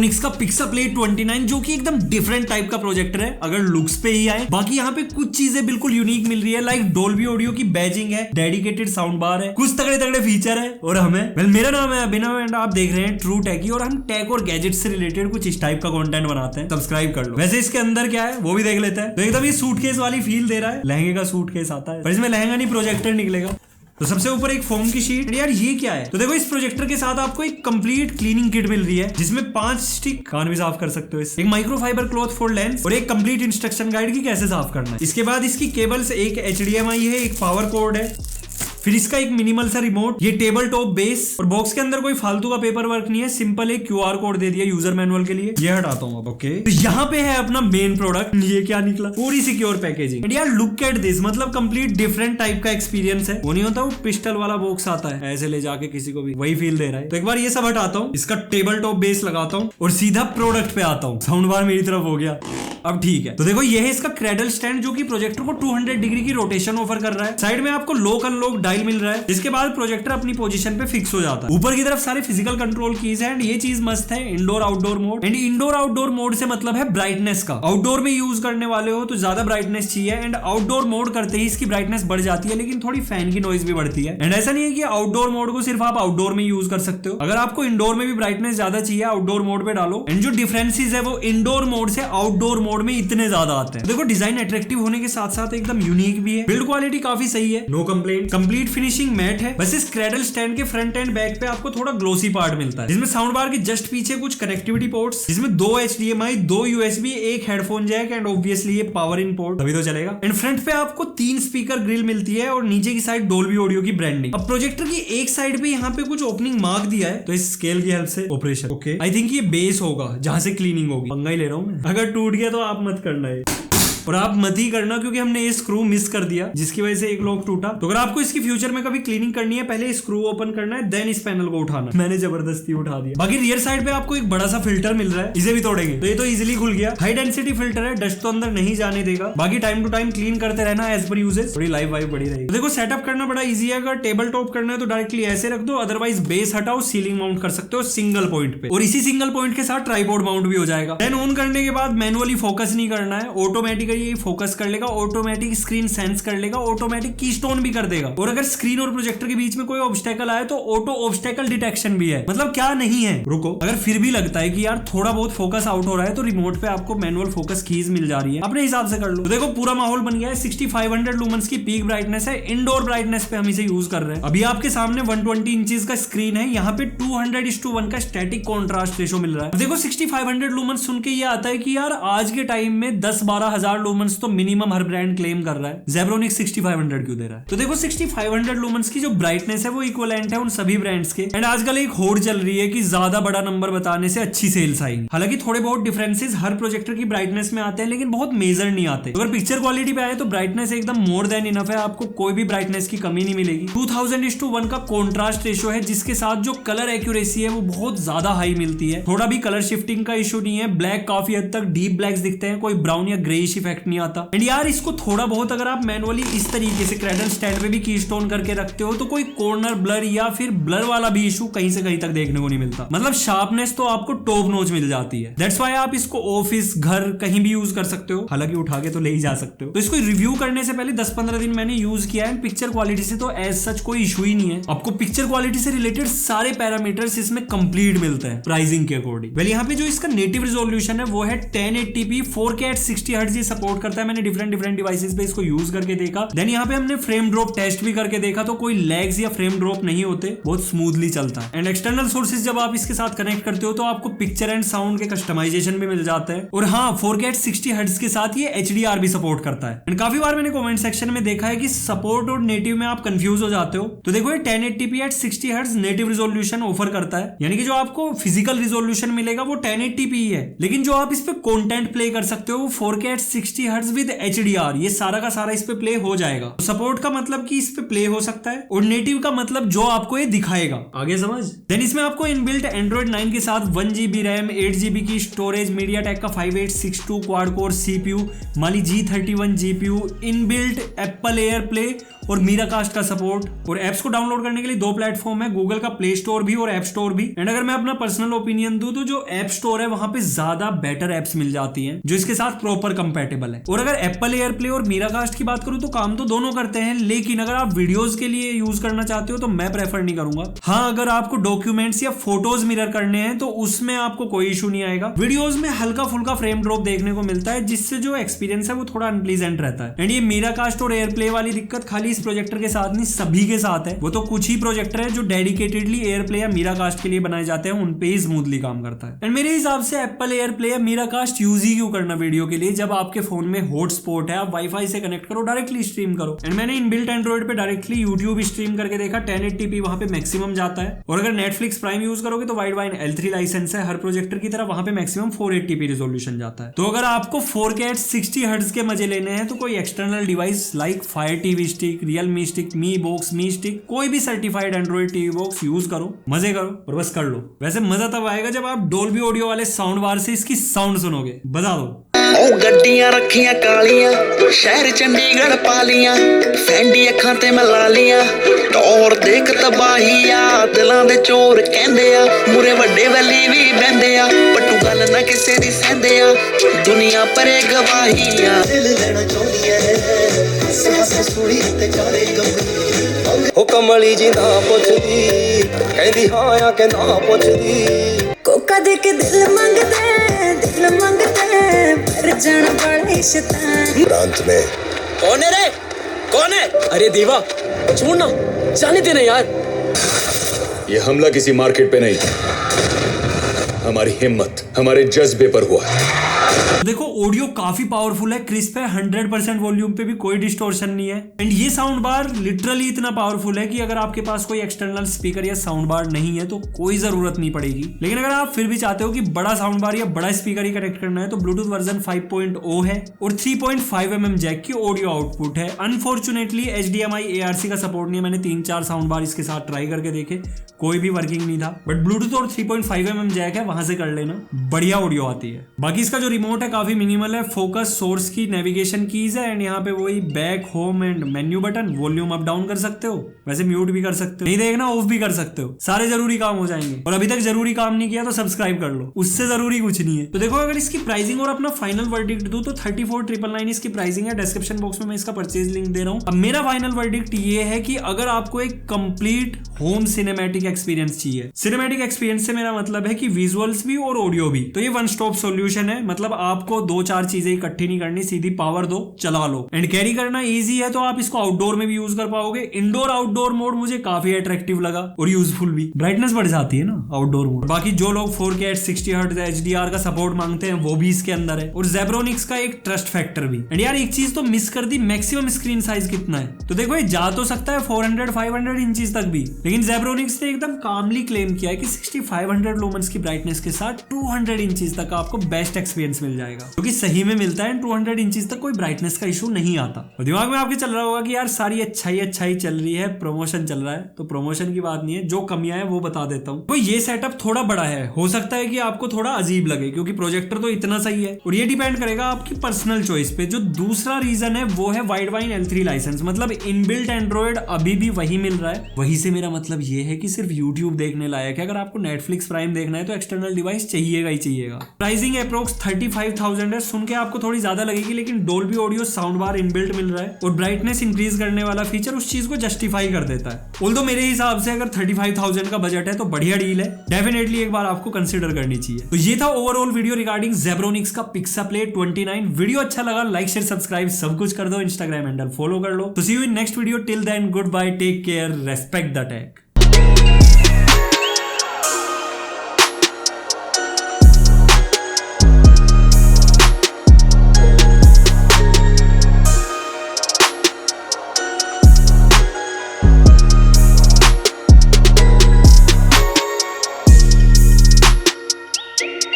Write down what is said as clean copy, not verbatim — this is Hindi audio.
जेब्रोनिक्स का पिक्साप्लेट 29 जो कि एकदम डिफरेंट टाइप का प्रोजेक्टर है अगर लुक्स पे ही आए। बाकी यहाँ पे कुछ चीजें बिल्कुल यूनिक मिल रही है, लाइक डोल्बी ऑडियो की बैजिंग है, डेडिकेटेड साउंड बार है, कुछ तगड़े तगड़े फीचर है। और हमें मेरा नाम है अभिनव एंड आप देख रहे हैं ट्रू टेकी और हम टेक और गैजेट से रिलेटेड कुछ इस टाइप का कंटेंट बनाते हैं। सब्सक्राइब कर लो। वैसे इसके अंदर क्या है वो भी देख लेते हैं। तो एकदम ये सूटकेस वाली फील दे रहा है, लहंगे का सूटकेस आता है पर इसमें लहंगा नहीं प्रोजेक्टर निकलेगा। तो सबसे ऊपर एक फोम की शीट। यार ये क्या है? तो देखो इस प्रोजेक्टर के साथ आपको एक कंप्लीट क्लीनिंग किट मिल रही है जिसमें 5 स्टिक, कान भी साफ कर सकते हो इससे, एक माइक्रोफाइबर क्लॉथ फॉर लेंस और एक कंप्लीट इंस्ट्रक्शन गाइड की कैसे साफ करना है। इसके बाद इसकी केबल्स, एक HDMI है, एक पावर कोड है, फिर इसका एक मिनिमल सा रिमोट, ये टेबल टॉप बेस और बॉक्स के अंदर कोई फालतू का पेपर वर्क नहीं है, सिंपल एक QR कोड दे दिया यूजर मैनुअल के लिए। ये हटाता हूं अब। ओके, तो यहाँ पे है अपना मेन प्रोडक्ट। ये क्या निकला? पूरी सिक्योर पैकेजिंग। यार लुक एट दिस, मतलब कंप्लीट डिफरेंट टाइप का एक्सपीरियंस है। वो नहीं होता वो पिस्टल वाला बॉक्स आता है ऐसे ले जाके किसी को भी, वही फील दे रहा है। तो एक बार ये सब हटाता हूँ, इसका टेबल टॉप बेस लगाता हूँ और सीधा प्रोडक्ट पे आता हूँ। साउंड बार मेरी तरफ हो गया, अब ठीक है। तो देखो ये है इसका क्रेडल स्टैंड जो कि प्रोजेक्टर को 200 डिग्री की रोटेशन ऑफर कर रहा है। साइड में आपको लॉक अनलॉक डायल मिल रहा है जिसके बाद प्रोजेक्टर अपनी पोजीशन पे फिक्स हो जाता है। ऊपर की तरफ सारे फिजिकल कंट्रोल कीज है एंड ये चीज मस्त है, indoor outdoor mode. And indoor outdoor mode से मतलब है ब्राइटनेस का। आउटडोर में यूज करने वाले हो तो ज्यादा ब्राइटनेस चाहिए एंड आउटडोर मोड करते ही इसकी ब्राइटनेस बढ़ जाती है, लेकिन थोड़ी फैन की नॉइज भी बढ़ती है। एंड ऐसा नहीं है कि आउटडोर मोड को सिर्फ आप आउटडोर में यूज कर सकते हो, अगर आपको इंडोर में भी ब्राइटनेस ज्यादा चाहिए आउटडोर मोड पे डालो। एंड जो डिफरेंसेस है वो इंडोर मोड से आउटडोर मोड में इतने ज्यादा आते हैं। देखो डिजाइन अट्रैक्टिव होने के साथ साथ एकदम यूनिक भी है, बिल्ड क्वालिटी काफी सही है, no complaint. Complete finishing matte है। बस इस क्रेडल स्टैंड के फ्रंट एंड बैक पे आपको थोड़ा ग्लोसी पार्ट मिलता है जिसमें साउंड बार के जस्ट पीछे कुछ कनेक्टिविटी पोर्ट्स, जिसमें 2 HDMI, 2 USB, एक हेडफोन जैक एंड ऑब्वियसली ये पावर इन पोर्ट, तभी तो चलेगा। एंड फ्रंट पे आपको 3 स्पीकर ग्रिल मिलती है और नीचे की साइड डोल्बी ऑडियो की ब्रांडिंग। अब प्रोजेक्टर की एक साइड पे यहाँ पे कुछ ओपनिंग मार्क दिया है तो इस स्केल की हेल्प से ऑपरेशन। ओके, आई थिंक ये बेस होगा जहां से क्लीनिंग होगी। पंगा ही ले रहा हूं मैं, अगर टूट गया तो आप मत करना है और आप मत ही करना क्योंकि हमने ये स्क्रू मिस कर दिया जिसकी वजह से एक लॉक टूटा। तो अगर आपको इसकी फ्यूचर में कभी क्लीनिंग करनी है पहले स्क्रू ओपन करना है देन इस पैनल को उठाना। मैंने जबरदस्ती उठा दिया। बाकी रियर साइड पे आपको एक बड़ा सा फिल्टर मिल रहा है, इसे भी तोड़ेंगे तो ये तो इजीली खुल गया। हाई डेंसिटी फिल्टर है, डस्ट तो अंदर नहीं जाने देगा। बाकी टाइम टू टाइम क्लीन करते रहना एज पर यूजेस, थोड़ी लाइफ वाइफ बड़ी रहेगी। तो देखो सेटअप करना बड़ा इजी है। अगर टेबल टॉप करना है तो डायरेक्टली ऐसे रख दो, अदरवाइज बेस हटाओ, सीलिंग माउंट कर सकते हो सिंगल पॉइंट पे और इसी सिंगल पॉइंट के साथ ट्राइपॉड माउंट भी हो जाएगा। देन ऑन करने के बाद मैनुअली फोकस नहीं करना है, ऑटोमेटिकली फोकस कर लेगा, ऑटोमेटिक स्क्रीन सेंस कर लेगा, ऑटोमेटिक कीस्टोन भी कर देगा। और अगर स्क्रीन और प्रोजेक्टर के बीच में कोई ऑब्स्टेकल आए तो ऑटो ऑब्स्टेकल डिटेक्शन भी है। मतलब क्या नहीं है, रुको, अगर फिर भी लगता है कि यार थोड़ा बहुत फोकस आउट हो रहा है तो रिमोट पे आपको मैनुअल फोकस कीज मिल जा रही है, अपने हिसाब से कर लो। तो देखो पूरा माहौल बन गया है। 6500 लुमेंस की पीक ब्राइटनेस है, इंडोर ब्राइटनेस पे हम इसे यूज कर रहे हैं। अभी आपके सामने 120 इंचेस का स्क्रीन है, यहाँ पे 200:1 का स्टैटिक कॉन्ट्रास्ट रेशो मिल रहा है। देखो 6500 लुमेंस सुन के ये आता है कि यार आज के टाइम में 10-12 हजार लुमेंस तो मिनिमम हर ब्रांड क्लेम कर रहा है, जेब्रोनिक्स 6500 क्यों दे रहा है? तो देखो 6500 लुमेंस की जो ब्राइटनेस है वो इक्विवेलेंट है उन सभी ब्रांड्स के। एंड आजकल एक होड़ चल रही है कि ज्यादा बड़ा नंबर बताने से अच्छी सेल्स आएंगी। हालांकि थोड़े बहुत डिफरेंसेस हर प्रोजेक्टर की ब्राइटनेस में आते हैं लेकिन बहुत मेजर नहीं आते। अगर पिक्चर क्वालिटी पे आए तो ब्राइटनेस एकदम मोर देन इनफ है, आपको कोई भी ब्राइटनेस की कमी नहीं मिलेगी। 2000:1 का कॉन्ट्रास्ट रेशो है जिसके साथ जो कलर एक्यूरेसी है वो बहुत ज्यादा हाई मिलती है। थोड़ा भी कलर शिफ्टिंग का इशू नहीं है, ब्लैक काफी हद तक डीप ब्लैक्स दिखते हैं, कोई ब्राउन या ग्रेइश इफेक्ट नहीं आता। एंड यार इसको थोड़ा बहुत अगर आप मैनुअली इस तरीके से क्रेडल स्टैंड पे भी कीस्टोन करके रखते हो तो कोई कॉर्नर ब्लर या फिर ब्लर वाला भी इशू कहीं से कहीं तक देखने को नहीं मिलता। मतलब शार्पनेस तो आपको टॉप नॉच मिल जाती है। दैट्स व्हाई आप इसको ऑफिस, घर, कहीं भी यूज कर सकते हो। हालांकि उठा के तो ले ही जा सकते हो। तो इसको रिव्यू करने से पहले 10-15 दिन मैंने यूज किया है। पिक्चर क्वालिटी से तो एज सच कोई इशू ही नहीं है। आपको पिक्चर क्वालिटी से रिलेटेड सारे पैरामीटर्स इसमें कंप्लीट मिलते हैं प्राइसिंग के अकॉर्डिंग। वेल यहाँ पे जो इसका नेटिव रिजोल्यूशन है वो है 1080p 4K at 60 Hz ये सपोर्ट करता है। मैंने डिफरेंट डिवाइसेस पे इसको यूज करके देखा। देन यहाँ पे हमने फ्रेम ड्रॉप टेस्ट भी करके देखा तो कोई लैग्स या फ्रेम ड्रॉप नहीं होते, बहुत स्मूथली चलता है। एंड एक्सटर्नल सोर्सेज जब आप इसके साथ कनेक्ट करते हो तो आपको पिक्चर एंड साउंड के कस्टमाइजेशन भी मिल जाता है। और हाँ 4K at 60 Hz के साथ ये HDR भी सपोर्ट करता है। एंड काफी बार मैंने कमेंट सेक्शन में देखा है कि सपोर्ट और नेटिव में आप कंफ्यूज हो जाते हो। तो देखो ये 1080p at 60 Hz native resolution offer करता है, यानी कि जो आपको फिजिकल रिजोल्यूशन मिलेगा वो 1080p ही है, लेकिन जो आप इस पे कंटेंट प्ले कर सकते हो वो 4K at 60 Hz with HDR, ये सारा का सारा इस पे प्ले हो जाएगा। सपोर्ट का मतलब कि इस पे प्ले हो सकता है और नेटिव का मतलब जो आपको ये दिखाएगा। आगे समझ। देन इसमें आपको इनबिल्ट Android 9 के साथ 1GB रैम, 8GB की स्टोरेज, MediaTek का 5862 quad core CPU, Mali G31 GPU, inbuilt Apple AirPlay और मीराकास्ट का सपोर्ट। और एप्स को डाउनलोड करने के लिए 2 प्लेटफॉर्म है, गूगल का प्ले स्टोर भी और ऐप स्टोर भी। एंड अगर मैं अपना पर्सनल ओपिनियन दूं तो जो ऐप स्टोर है वहां पे ज्यादा बेटर एप्स मिल जाती हैं जो इसके साथ प्रॉपर कंपेटेबल है। और अगर एप्पल एयरप्ले और मीराकास्ट की बात करूं तो काम तो दोनों करते हैं, लेकिन अगर आप वीडियोस के लिए यूज करना चाहते हो तो मैं प्रेफर नहीं करूंगा। हाँ, अगर आपको डॉक्यूमेंट्स या फोटोज मिरर करने हैं तो उसमें आपको कोई इशू नहीं आएगा। वीडियोस में हल्का फुल्का फ्रेम ड्रॉप देखने को मिलता है जिससे जो एक्सपीरियंस है वो थोड़ा अनप्लीजेंट रहता है। एंड ये मीराकास्ट और एयरप्ले वाली दिक्कत खाली इस प्रोजेक्टर के साथ नहीं, सभी के साथ है। वो तो कुछ ही प्रोजेक्टर है जो डेडिकेटेडली एयरप्ले या मीराकास्ट के लिए बनाए जाते हैं, उन पे ही स्मूथली काम करता है। एंड मेरे हिसाब से एप्पल एयरप्ले या मीराकास्ट यूज ही क्यों करना वीडियो के लिए, जब आपके फोन में हॉटस्पॉट है, आप वाईफाई से कनेक्ट करो, डायरेक्टली स्ट्रीम करो। एंड मैंने इनबिल्ट एंड्रॉइड पे डायरेक्टली यूट्यूब स्ट्रीम करके देखा, 1080p वहां पे मैक्सिमम जाता है। और अगर नेटफ्लिक्स प्राइम यूज करोगे तो वाइडवाइन L3 लाइसेंस है हर प्रोजेक्टर की तरह, वहां पे मैक्सिमम 480p रिजोल्यूशन जाता है। तो अगर आपको 4K 60 हर्ट्ज के मजे लेने हैं तो कोई external device like fire TV stick, Realme stick, Mi box, Mi stick, कोई भी certified Android TV box use करो, मजे करो और बस कर लो। वैसे मजा तब आएगा जब आप डोल्बी ऑडियो वाले साउंड बार से इसकी साउंड सुनोगे। बजा दो। ओ गड्डियां रखियां कालियां, शहर चंडीगढ़ पालियां, फैंडी अखां ते मैं ला लियां, टौर देख तबाहिया, दिलां दे चोर कहंदे आ, मुरे वड्डे वैली भी बहंदे आ, पट्टू गल ना किसे दी सहंदे आ, दुनिया परे गवाहियां, दिल लेना चाहुंदियां ने सास सुणी ते काले गंदी, ओ कमली जी ना पुछदी, कहंदी हां आ के ना पुछदी, कोका दे के दिल मंगदे प्रांत में। कौन है रे? कौन है? अरे देवा छोड़ ना, जाने देना यार। ये हमला किसी मार्केट पे नहीं, हमारी हिम्मत हमारे जज्बे पर हुआ है। देखो ऑडियो काफी पावरफुल है, क्रिस्प है, 100% वॉल्यूम पे भी कोई डिस्टॉर्शन नहीं है। एंड ये साउंड बार लिटरली इतना पावरफुल है कि अगर आपके पास कोई एक्सटर्नल स्पीकर या साउंड बार नहीं है तो कोई जरूरत नहीं पड़ेगी। लेकिन अगर आप फिर भी चाहते हो कि बड़ा साउंड बार या बड़ा स्पीकर ही कनेक्ट करना है तो ब्लूटूथ वर्जन 5.0 है और 3.5mm जैक की ऑडियो आउटपुट है। अनफॉर्चुनेटली HDMI ARC का सपोर्ट नहीं है। मैंने 3-4 साउंड बार इसके साथ ट्राई करके देखे, कोई भी वर्किंग नहीं था। बट ब्लूटूथ और 3.5mm जैक है, वहां से कर लेना, बढ़िया ऑडियो आती है। बाकी इसका जो रिमोट है काफी मिनिमल है, फोकस, सोर्स की, नेविगेशन कीज है एंड यहाँ पे वही back, home and menu button, volume up down कर सकते हो, वैसे म्यूट भी कर सकते हो, नहीं देखना ऑफ भी कर सकते हो, सारे जरूरी काम हो जाएंगे। और अभी तक जरूरी काम नहीं किया तो सब्सक्राइब कर लो, उससे जरूरी कुछ नहीं है। तो देखो अगर इसकी प्राइसिंग और अपना फाइनल वर्डिक्ट दूं तो 34,999 इसकी प्राइसिंग है। डिस्क्रिप्शन बॉक्स में मैं इसका परचेज लिंक दे रहा हूँ। अब मेरा फाइनल वर्डिक्ट ये है कि अगर आपको एक कंप्लीट होम सिनेमैटिक एक्सपीरियंस चाहिए, सिनेमैटिक एक्सपीरियंस से मेरा मतलब है कि विजुअल्स भी और ऑडियो भी, तो ये वन स्टॉप सॉल्यूशन है। मतलब आपको 2-4 चीजें इकट्ठी नहीं करनी, सीधी पावर दो, चला लो। एंड कैरी करना इजी है तो आप इसको आउटडोर में भी यूज कर पाओगे। इंडोर आउटडोर मोड मुझे काफी अट्रैक्टिव लगा और यूजफुल भी, ब्राइटनेस बढ़ जाती है ना आउटडोर मोड। बाकी जो लोग 4K 60 हर्ट्ज HDR का सपोर्ट मांगते हैं वो भी इसके अंदर है, और ज़ेब्रोनिक्स का एक ट्रस्ट फैक्टर भी। एंड यार एक चीज तो मिस कर दी, मैक्सिमम स्क्रीन साइज कितना है? तो देखो ये जा तो सकता है 400-500 इंचेस तक भी, लेकिन ज़ेब्रोनिक्स ने एकदम कामली क्लेम किया है कि 6500 लुमेंस की ब्राइटनेस के साथ 200 इंचेस तक आपको बेस्ट एक्सपीरियंस मिल जाएगा, क्योंकि सही में मिलता है। 200 इंचेस तक कोई ब्राइटनेस का इशू नहीं आता। और दिमाग में आपके चल रहा होगा कि यार सारी अच्छाई चल रही है, प्रमोशन चल रहा है, तो प्रमोशन की बात नहीं है, जो कमियां है वो बता देता हूँ। तो ये सेटअप थोड़ा बड़ा है, हो सकता है कि आपको थोड़ा अजीब लगे क्योंकि प्रोजेक्टर तो इतना सही है, और ये डिपेंड करेगा आपकी पर्सनल चॉइस पे। जो दूसरा रीजन है वो है वाइडवाइन L3 लाइसेंस, मतलब इनबिल्ट एंड्रॉइड अभी भी वही मिल रहा है। वही से मेरा मतलब ये है कि सिर्फ यूट्यूब देखने लायक है। अगर आपको नेटफ्लिक्स प्राइम देखना है तो एक्सटर्नल डिवाइस चाहिएगा ही चाहिएगा। प्राइसिंग अप्रोक्स 35,000 है, सुन के आपको थोड़ी ज्यादा लगेगी, लेकिन Dolby audio sound bar inbuilt मिल रहा है और ब्राइटनेस इंक्रीज करने वाला फीचर उस चीज को जस्टिफाई कर देता है। ऑल्दो मेरे हिसाब से अगर 35,000 का बजट है तो बढ़िया डील है, डेफिनेटली एक बार आपको कंसीडर करनी चाहिए। तो ये था ओवरऑल वीडियो रिगार्डिंग ज़ेब्रोनिक्स का पिक्साप्ले 29। वीडियो अच्छा लगा लाइक शेयर सब्सक्राइब सब कुछ कर दो, इंस्टाग्राम हैंडल फॉलो कर लो। तो see you in next video, till then goodbye, take care, respect the take.